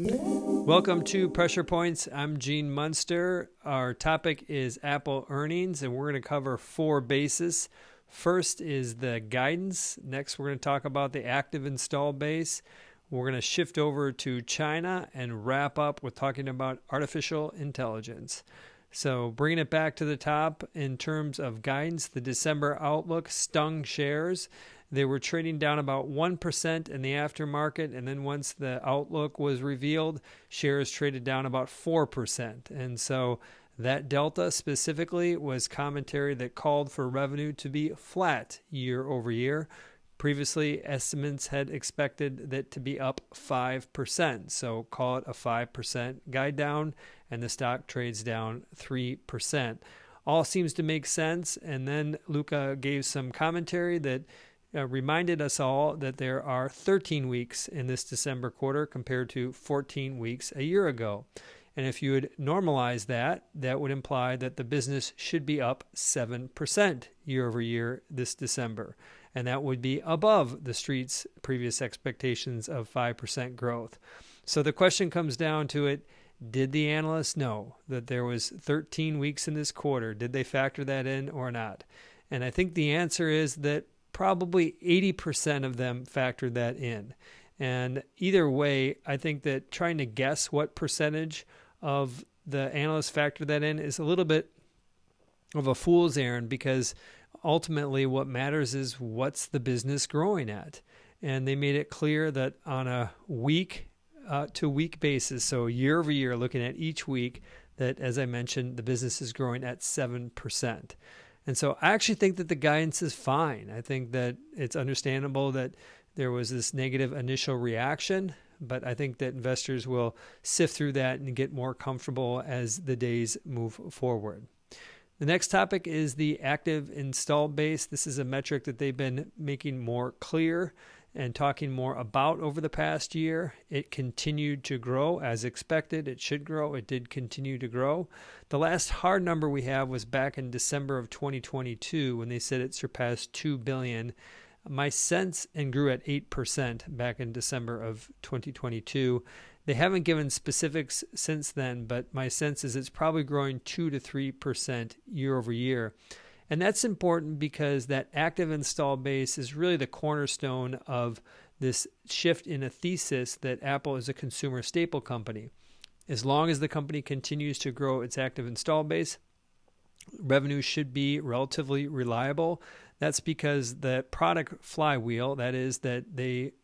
Welcome to Pressure Points. I'm Gene Munster. Our topic is Apple earnings, and we're going to cover four bases. First is the guidance. Next, we're going to talk about the active install base. We're going to shift over to China and wrap up with talking about artificial intelligence. So bringing it back to the top in terms of guidance, the December outlook stung shares. They were trading down about 1% in the aftermarket, and then once the outlook was revealed, shares traded down about 4%. And so that delta specifically was commentary that called for revenue to be flat year over year. Previously, estimates had expected that to be up 5%. So call it a 5% guide down, and the stock trades down 3%. All seems to make sense. And then Luca gave some commentary that reminded us all that there are 13 weeks in this December quarter compared to 14 weeks a year ago. And if you would normalize that, that would imply that the business should be up 7% year over year this December. And that would be above the street's previous expectations of 5% growth. So the question comes down to it, did the analysts know that there was 13 weeks in this quarter? Did they factor that in or not? And I think the answer is that probably 80% of them factored that in. And either way, I think that trying to guess what percentage of the analysts factor that in is a little bit of a fool's errand, because ultimately what matters is what's the business growing at. And they made it clear that on a week to week basis, so year over year, looking at each week, that, as I mentioned, the business is growing at 7%. And so I actually think that the guidance is fine. I think that it's understandable that there was this negative initial reaction, but I think that investors will sift through that and get more comfortable as the days move forward. The next topic is the active install base. This is a metric that they've been making more clear and talking more about over the past year. It continued to grow as expected. It should grow. It did continue to grow. The last hard number we have was back in December of 2022 when they said it surpassed 2 billion. My sense, and grew at 8% back in December of 2022. They haven't given specifics since then, but my sense is it's probably growing 2 to 3% year over year. And that's important because that active install base is really the cornerstone of this shift in a thesis that Apple is a consumer staple company. As long as the company continues to grow its active install base, revenue should be relatively reliable. That's because the product flywheel, that is that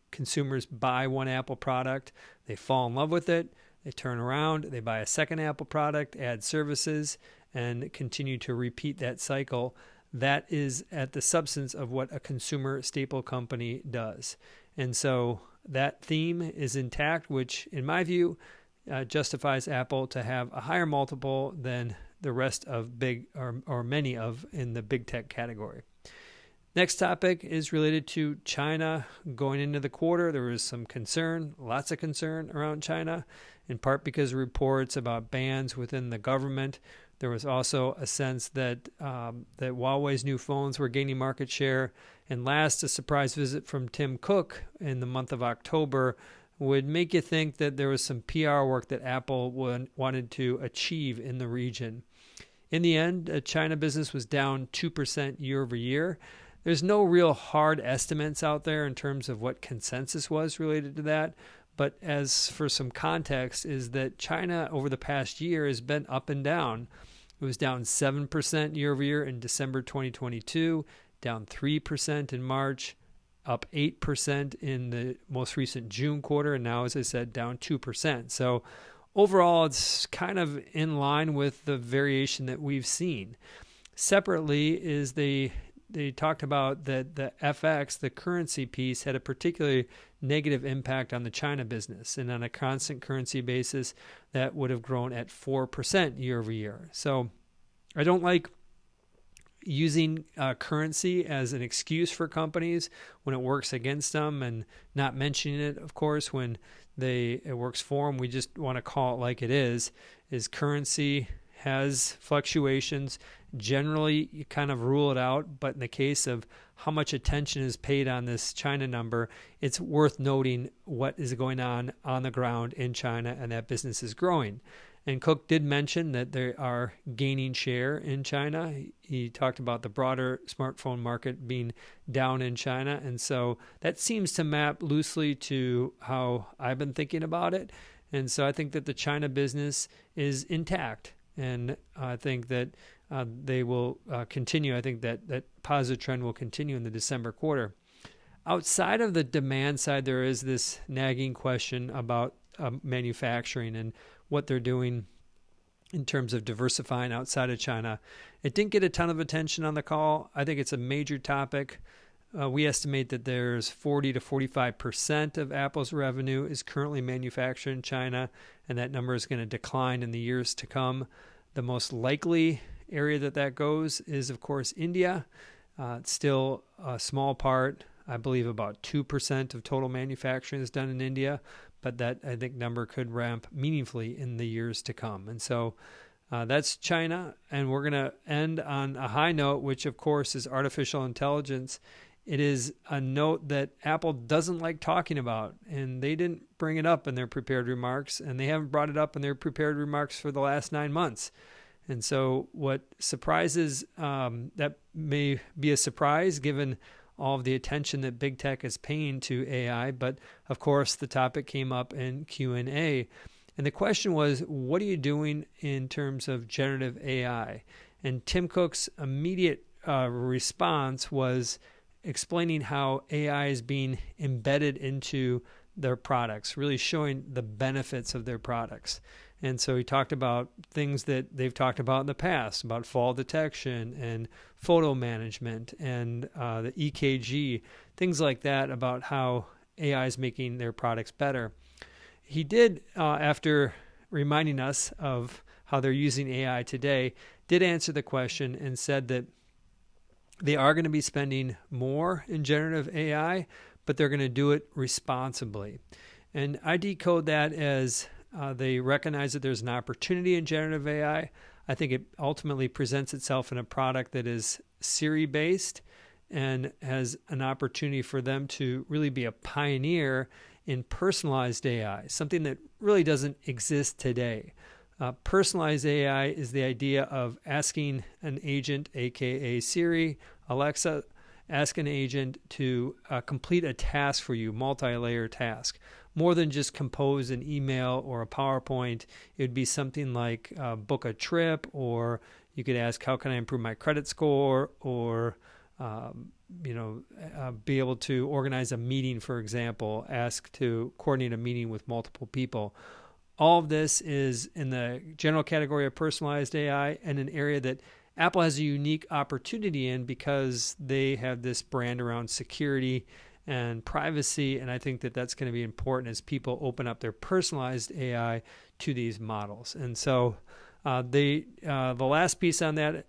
consumers buy one Apple product, they fall in love with it, they turn around, they buy a second Apple product, add services, and continue to repeat that cycle. That is at the substance of what a consumer staple company does. And so that theme is intact, which in my view justifies Apple to have a higher multiple than the rest of big or many of in the big tech category. Next topic is related to China. Going into the quarter, there was some concern, lots of concern around China, in part because of reports about bans within the government. There was also a sense that Huawei's new phones were gaining market share. And last, a surprise visit from Tim Cook in the month of October would make you think that there was some PR work that Apple wanted to achieve in the region. In the end, China business was down 2% year over year. There's no real hard estimates out there in terms of what consensus was related to that. But as for some context, is that China over the past year has been up and down. It was down 7% year over year in December 2022, down 3% in March, up 8% in the most recent June quarter, and now, as I said, down 2%. So overall, it's kind of in line with the variation that we've seen. Separately is they talked about that the FX, the currency piece, had a particularly negative impact on the China business. And on a constant currency basis, that would have grown at 4% year over year. So I don't like using currency as an excuse for companies when it works against them, and not mentioning it, of course, when it works for them. We just want to call it like it is currency has fluctuations, generally you kind of rule it out, but in the case of how much attention is paid on this China number, it's worth noting what is going on the ground in China, and that business is growing. And Cook did mention that they are gaining share in China. He talked about the broader smartphone market being down in China. And so that seems to map loosely to how I've been thinking about it. And so I think that the China business is intact. And I think that they will continue. I think that positive trend will continue in the December quarter. Outside of the demand side, there is this nagging question about manufacturing and what they're doing in terms of diversifying outside of China. It didn't get a ton of attention on the call. I think it's a major topic. We estimate that there's 40 to 45% of Apple's revenue is currently manufactured in China, and that number is going to decline in the years to come. The most likely area that goes is, of course, India. It's still a small part. I believe about 2% of total manufacturing is done in India, but that, I think, number could ramp meaningfully in the years to come. And so that's China, and we're going to end on a high note, which, of course, is artificial intelligence. It is a note that Apple doesn't like talking about, and they didn't bring it up in their prepared remarks, and they haven't brought it up in their prepared remarks for the last 9 months. And so what surprises, that may be a surprise given all of the attention that big tech is paying to AI, but of course the topic came up in Q&A. And the question was, what are you doing in terms of generative AI? And Tim Cook's immediate response was explaining how AI is being embedded into their products, really showing the benefits of their products. And so he talked about things that they've talked about in the past, about fall detection and photo management and the EKG, things like that, about how AI is making their products better. He did, after reminding us of how they're using AI today, did answer the question and said that they are going to be spending more in generative AI, but they're going to do it responsibly. And I decode that as they recognize that there's an opportunity in generative AI. I think it ultimately presents itself in a product that is Siri-based and has an opportunity for them to really be a pioneer in personalized AI, something that really doesn't exist today. Personalized AI is the idea of asking an agent, aka Siri, Alexa, ask an agent to complete a task for you, multi-layer task. More than just compose an email or a PowerPoint, it would be something like book a trip, or you could ask, how can I improve my credit score, or be able to organize a meeting, for example, ask to coordinate a meeting with multiple people. All of this is in the general category of personalized AI, and an area that Apple has a unique opportunity in because they have this brand around security and privacy, and I think that that's going to be important as people open up their personalized AI to these models. And so the last piece on that,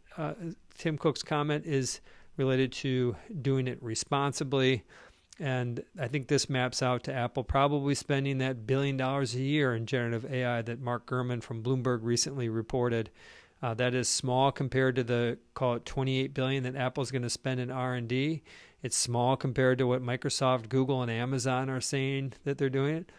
Tim Cook's comment, is related to doing it responsibly. And I think this maps out to Apple probably spending that $1 billion a year in generative AI that Mark Gurman from Bloomberg recently reported. That is small compared to the, call it, $28 billion that Apple's going to spend in R&D. It's small compared to what Microsoft, Google, and Amazon are saying that they're doing it.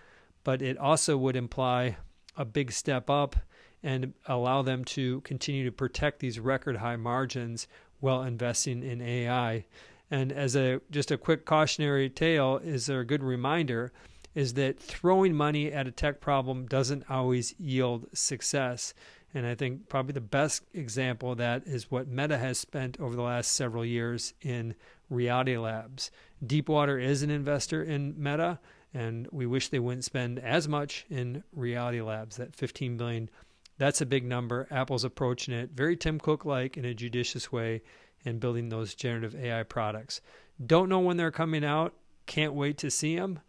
But it also would imply a big step up and allow them to continue to protect these record high margins while investing in AI. And as just a quick cautionary tale, is a good reminder, is that throwing money at a tech problem doesn't always yield success. And I think probably the best example of that is what Meta has spent over the last several years in Reality Labs. Deepwater is an investor in Meta, and we wish they wouldn't spend as much in Reality Labs, that $15 billion. That's a big number. Apple's approaching it very Tim Cook-like in a judicious way and building those generative AI products. Don't know when they're coming out. Can't wait to see them.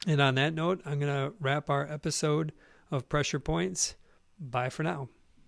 And on that note, I'm going to wrap our episode of Pressure Points. Bye for now.